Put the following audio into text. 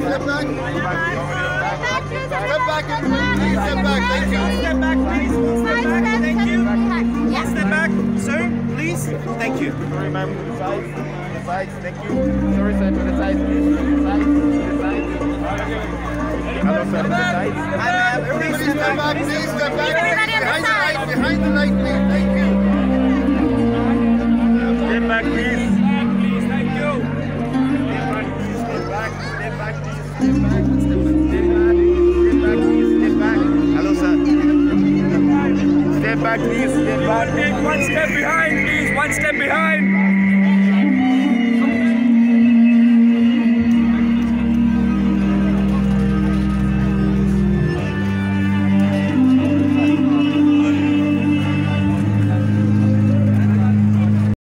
step back. Step back, please step back. Thank you. Step back, please. Step back. Thank you. Step back, sir. Please. Thank you. Sorry, ma'am. To the side. To the side. Thank you. Sorry, sir. To the side, please. To the side. To the side. Hello, sir. To the side. Everybody step back, please step back. Behind the light, please. Thank you. Step back, please. Thank you. Step back, step back, please. Step back, step back, step back, please. Step back. Hello, sir. Step back, please. Step back. One step behind, please. One step behind.